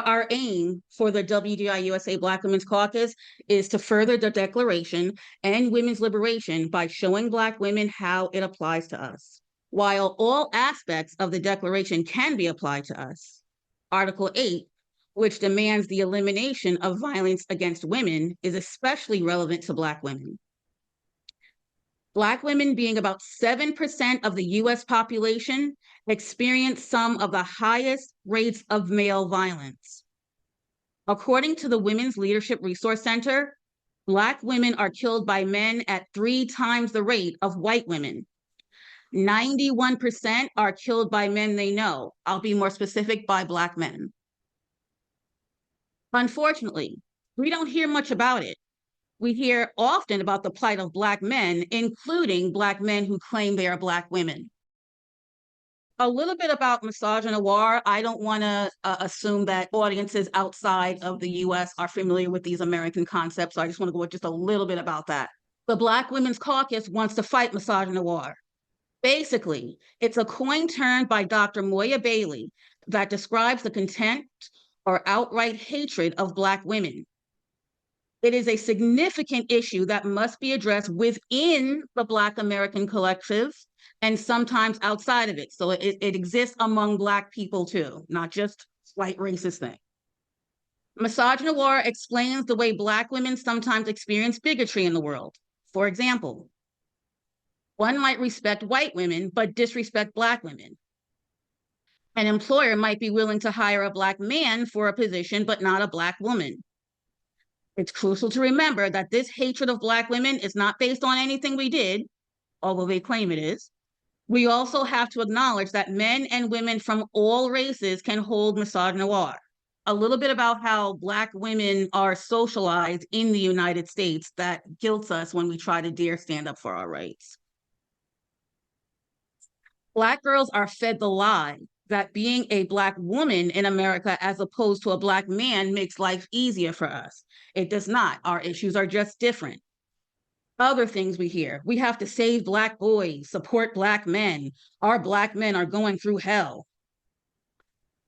Our aim for the WDI USA Black Women's Caucus is to further the Declaration and women's liberation by showing Black women how it applies to us. While all aspects of the Declaration can be applied to us, Article 8, which demands the elimination of violence against women, is especially relevant to Black women. Black women, being about 7% of the US population, experience some of the highest rates of male violence. According to the Women's Leadership Resource Center, Black women are killed by men at 3 times the rate of white women. 91% are killed by men they know. I'll be more specific, by Black men. Unfortunately, we don't hear much about it. We hear often about the plight of Black men, including Black men who claim they are Black women. A little bit about misogynoir. I don't want to assume that audiences outside of the US are familiar with these American concepts, so I just want to go with just a little bit about that. The Black Women's Caucus wants to fight misogynoir. Basically, it's a coin term by Dr. Moya Bailey that describes the contempt or outright hatred of Black women. It is a significant issue that must be addressed within the Black American collective and sometimes outside of it. So it exists among Black people too, not just white racist thing. Misogynoir explains the way Black women sometimes experience bigotry in the world. For example, one might respect white women, but disrespect Black women. An employer might be willing to hire a Black man for a position, but not a Black woman. It's crucial to remember that this hatred of Black women is not based on anything we did, although they claim it is. We also have to acknowledge that men and women from all races can hold misogynoir. A little bit about how Black women are socialized in the United States that guilts us when we try to dare stand up for our rights. Black girls are fed the lie that being a Black woman in America as opposed to a Black man makes life easier for us. It does not. Our issues are just different. Other things we hear: we have to save Black boys, support Black men. Our Black men are going through hell.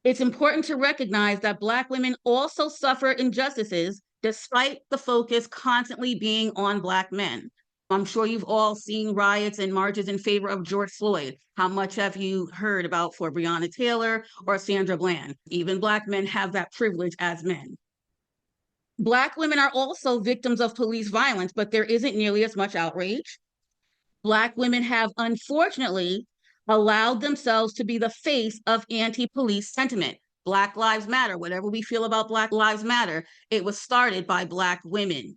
It's important to recognize that Black women also suffer injustices despite the focus constantly being on Black men. I'm sure you've all seen riots and marches in favor of George Floyd. How much have you heard about for Breonna Taylor or Sandra Bland? Even Black men have that privilege as men. Black women are also victims of police violence, but there isn't nearly as much outrage. Black women have, unfortunately, allowed themselves to be the face of anti-police sentiment. Black Lives Matter, whatever we feel about Black Lives Matter, it was started by Black women.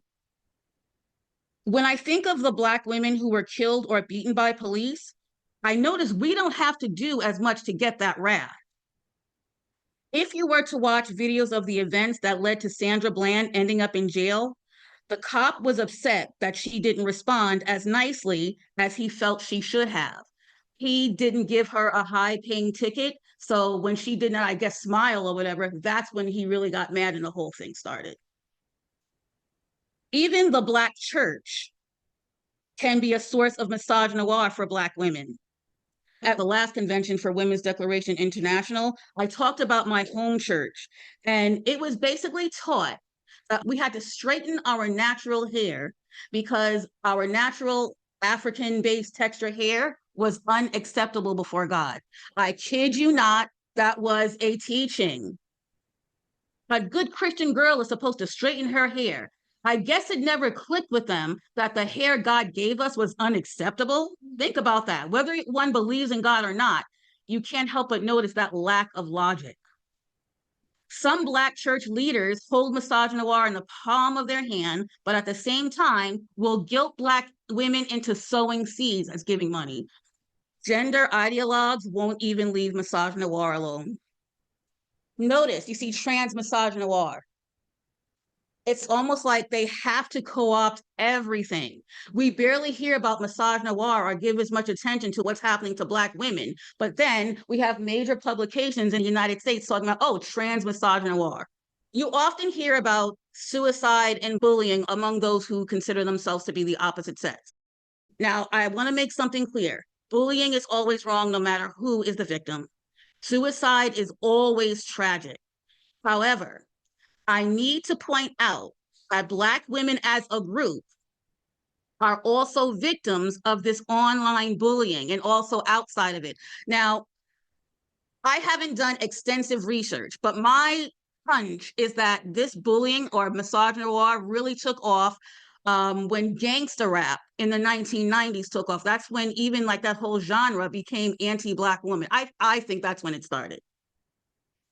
When I think of the Black women who were killed or beaten by police, I notice we don't have to do as much to get that wrath. If you were to watch videos of the events that led to Sandra Bland ending up in jail, the cop was upset that she didn't respond as nicely as he felt she should have. He didn't give her a high-paying ticket, so when she did not, I guess, smile or whatever, that's when he really got mad and the whole thing started. Even the Black church can be a source of misogynoir for Black women. At the last convention for Women's Declaration International, I talked about my home church, and it was basically taught that we had to straighten our natural hair because our natural African-based texture hair was unacceptable before God. I kid you not, that was a teaching. A good Christian girl is supposed to straighten her hair. I guess it never clicked with them that the hair God gave us was unacceptable. Think about that. Whether one believes in God or not, you can't help but notice that lack of logic. Some Black church leaders hold misogynoir in the palm of their hand, but at the same time will guilt Black women into sowing seeds as giving money. Gender ideologues won't even leave misogynoir alone. Notice, you see trans misogynoir. It's almost like they have to co-opt everything. We barely hear about misogynoir or give as much attention to what's happening to Black women. But then we have major publications in the United States talking about, oh, trans misogynoir. You often hear about suicide and bullying among those who consider themselves to be the opposite sex. Now, I want to make something clear. Bullying is always wrong, no matter who is the victim. Suicide is always tragic. However, I need to point out that Black women as a group are also victims of this online bullying and also outside of it. Now, I haven't done extensive research, but my hunch is that this bullying or misogyny really took off when gangster rap in the 1990s took off. That's when even like that whole genre became anti-Black woman. I think that's when it started.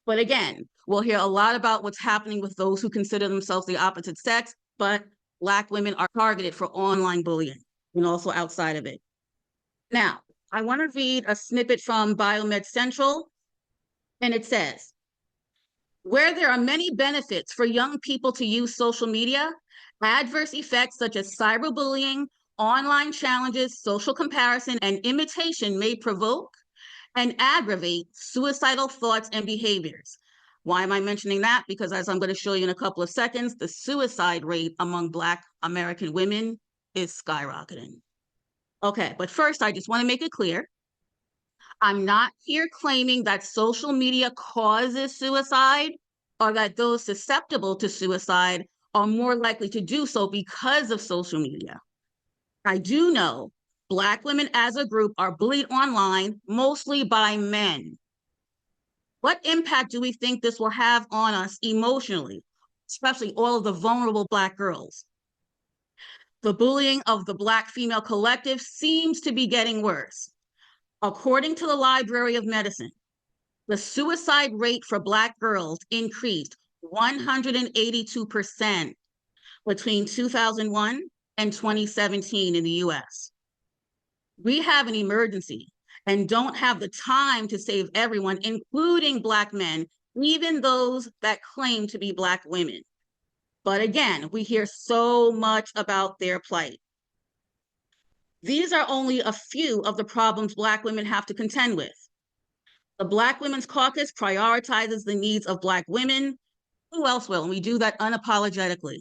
But again, we'll hear a lot about what's happening with those who consider themselves the opposite sex, but Black women are targeted for online bullying and also outside of it. Now, I want to read a snippet from Biomed Central, and it says, where there are many benefits for young people to use social media, adverse effects such as cyberbullying, online challenges, social comparison, and imitation may provoke and aggravate suicidal thoughts and behaviors. Why am I mentioning that? Because as I'm going to show you in a couple of seconds, the suicide rate among Black American women is skyrocketing. Okay, but first, I just want to make it clear. I'm not here claiming that social media causes suicide or that those susceptible to suicide are more likely to do so because of social media. I do know Black women as a group are bullied online, mostly by men. What impact do we think this will have on us emotionally, especially all of the vulnerable Black girls? The bullying of the Black female collective seems to be getting worse. According to the Library of Medicine, the suicide rate for Black girls increased 182% between 2001 and 2017 in the US. We have an emergency and don't have the time to save everyone, including Black men, even those that claim to be Black women. But again, we hear so much about their plight. These are only a few of the problems Black women have to contend with. The Black Women's Caucus prioritizes the needs of Black women. Who else will? And we do that unapologetically.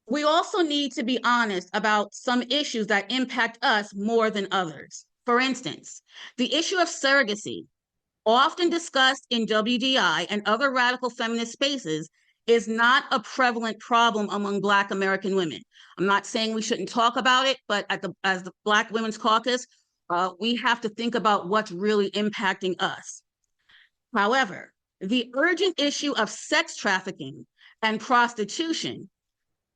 We also need to be honest about some issues that impact us more than others. For instance, the issue of surrogacy, often discussed in WDI and other radical feminist spaces, is not a prevalent problem among Black American women. I'm not saying we shouldn't talk about it, but as the Black Women's Caucus, we have to think about what's really impacting us. However, the urgent issue of sex trafficking and prostitution,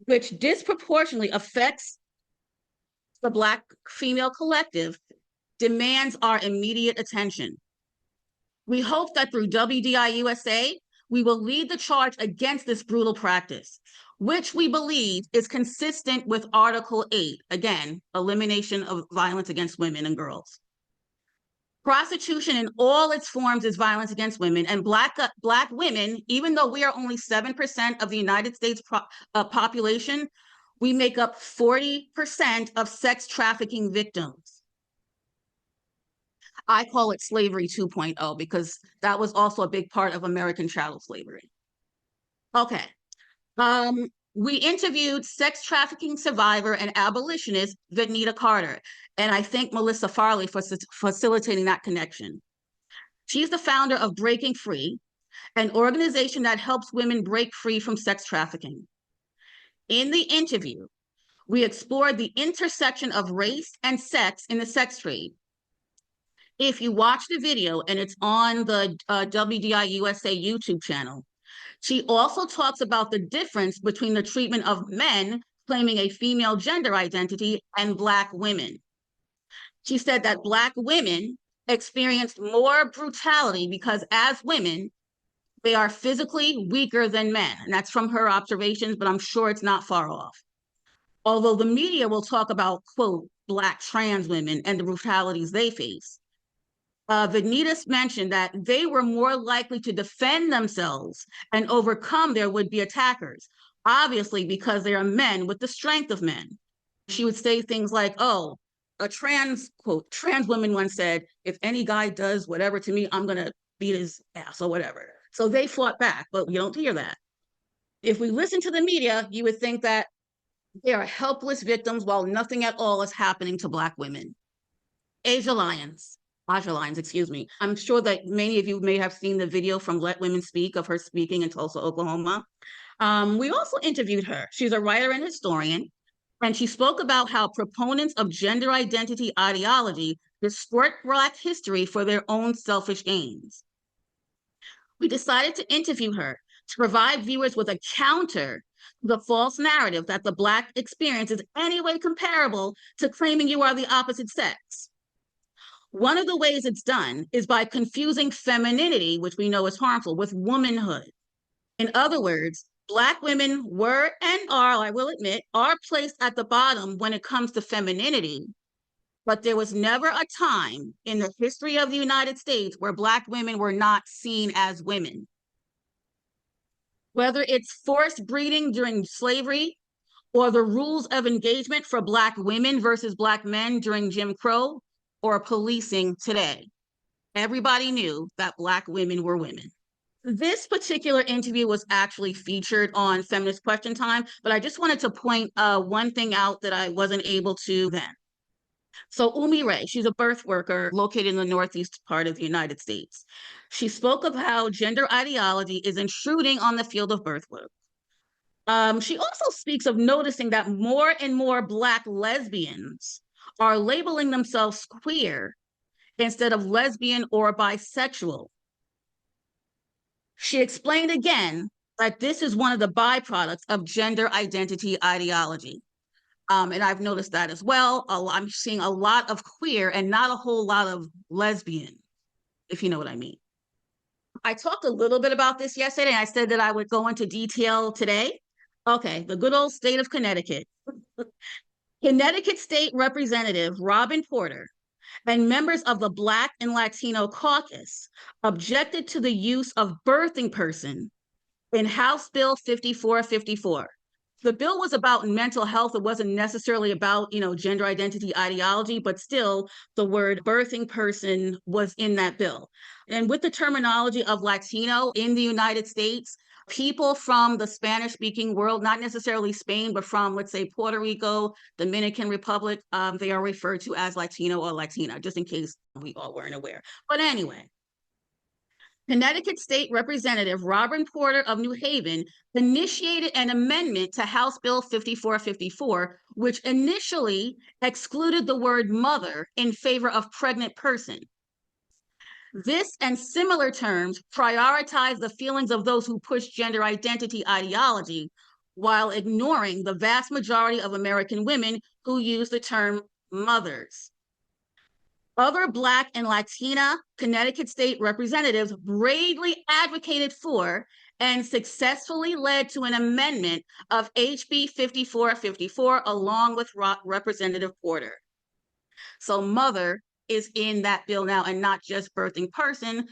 which disproportionately affects the Black female collective, demands our immediate attention. We hope that through WDI USA, we will lead the charge against this brutal practice, which we believe is consistent with Article 8, again, elimination of violence against women and girls. Prostitution in all its forms is violence against women, and Black women, even though we are only 7% of the United States population, we make up 40% of sex trafficking victims. I call it slavery 2.0 because that was also a big part of American chattel slavery. Okay. We interviewed sex trafficking survivor and abolitionist Vanita Carter, and I thank Melissa Farley for facilitating that connection. She's the founder of Breaking Free, an organization that helps women break free from sex trafficking. In the interview, we explored the intersection of race and sex in the sex trade. If you watch the video, and it's on the WDI USA YouTube channel, she also talks about the difference between the treatment of men claiming a female gender identity and Black women. She said that Black women experienced more brutality because as women, they are physically weaker than men. And that's from her observations, but I'm sure it's not far off. Although the media will talk about, quote, Black trans women and the brutalities they face. Vanita mentioned that they were more likely to defend themselves and overcome their would-be attackers, obviously because they are men with the strength of men. She would say things like, oh, a trans woman once said, if any guy does whatever to me, I'm gonna beat his ass or whatever. So they fought back, but you don't hear that. If we listen to the media, you would think that they are helpless victims while nothing at all is happening to Black women. Asia Lyons. Aja Lines, excuse me. I'm sure that many of you may have seen the video from Let Women Speak of her speaking in Tulsa, Oklahoma. We also interviewed her. She's a writer and historian, and she spoke about how proponents of gender identity ideology distort Black history for their own selfish gains. We decided to interview her to provide viewers with a counter to the false narrative that the Black experience is any way comparable to claiming you are the opposite sex. One of the ways it's done is by confusing femininity, which we know is harmful, with womanhood. In other words, Black women were and are, I will admit, are placed at the bottom when it comes to femininity, but there was never a time in the history of the United States where Black women were not seen as women. Whether it's forced breeding during slavery or the rules of engagement for Black women versus Black men during Jim Crow or policing today, everybody knew that Black women were women. This particular interview was actually featured on Feminist Question Time, but I just wanted to point one thing out that I wasn't able to then. So Umi Ray, she's a birth worker located in the northeast part of the United States. She spoke of how gender ideology is intruding on the field of birth work. She also speaks of noticing that more and more Black lesbians are labeling themselves queer instead of lesbian or bisexual. She explained again that this is one of the byproducts of gender identity ideology. And I've noticed that as well. I'm seeing a lot of queer and not a whole lot of lesbian, if you know what I mean. I talked a little bit about this yesterday. I said that I would go into detail today. Okay, the good old state of Connecticut. Connecticut State Representative Robin Porter and members of the Black and Latino Caucus objected to the use of birthing person in House Bill 5454. The bill was about mental health. It wasn't necessarily about, gender identity ideology, but still the word birthing person was in that bill. And with the terminology of Latino in the United States, people from the Spanish-speaking world, not necessarily Spain, but from, let's say, Puerto Rico, Dominican Republic, they are referred to as Latino or Latina, just in case we all weren't aware. But anyway, Connecticut State Representative Robin Porter of New Haven initiated an amendment to House Bill 5454, which initially excluded the word mother in favor of pregnant person. This and similar terms prioritize the feelings of those who push gender identity ideology while ignoring the vast majority of American women who use the term mothers. Other Black and Latina Connecticut state representatives bravely advocated for and successfully led to an amendment of HB 5454 along with Representative Porter. So mother is in that bill now and not just birthing person,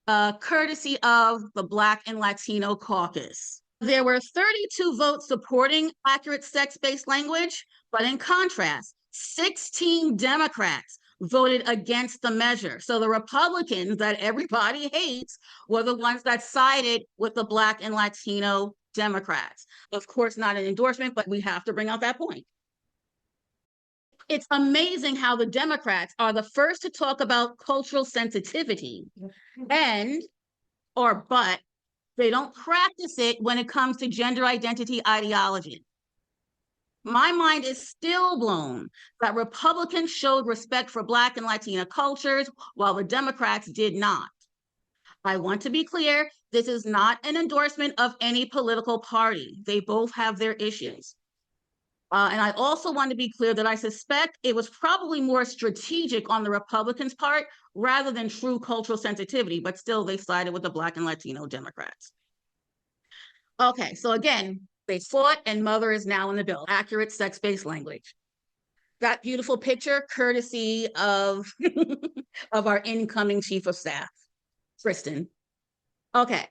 courtesy of the Black and Latino Caucus. There were 32 votes supporting accurate sex-based language, but in contrast, 16 Democrats voted against the measure. So the Republicans that everybody hates were the ones that sided with the Black and Latino Democrats. Of course, not an endorsement, but we have to bring out that point. It's amazing how the Democrats are the first to talk about cultural sensitivity but they don't practice it when it comes to gender identity ideology. My mind is still blown that Republicans showed respect for Black and Latina cultures while the Democrats did not. I want to be clear, this is not an endorsement of any political party. They both have their issues. And I also want to be clear that I suspect it was probably more strategic on the Republicans' part rather than true cultural sensitivity, but still they sided with the Black and Latino Democrats. Okay, so again, they fought and mother is now in the bill. Accurate sex-based language. That beautiful picture, courtesy of, of our incoming chief of staff, Kristen. Okay,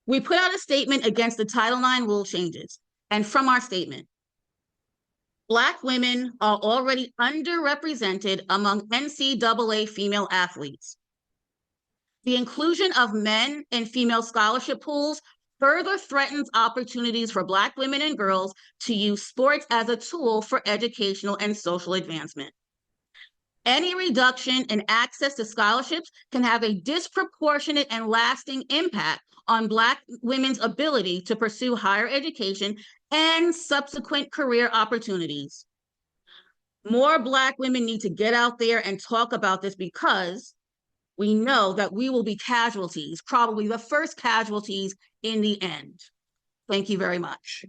we put out a statement against the Title IX rule changes. And from our statement, Black women are already underrepresented among NCAA female athletes. The inclusion of men in female scholarship pools further threatens opportunities for Black women and girls to use sports as a tool for educational and social advancement. Any reduction in access to scholarships can have a disproportionate and lasting impact on Black women's ability to pursue higher education and subsequent career opportunities. More Black women need to get out there and talk about this, because we know that we will be casualties, probably the first casualties in the end. Thank you very much.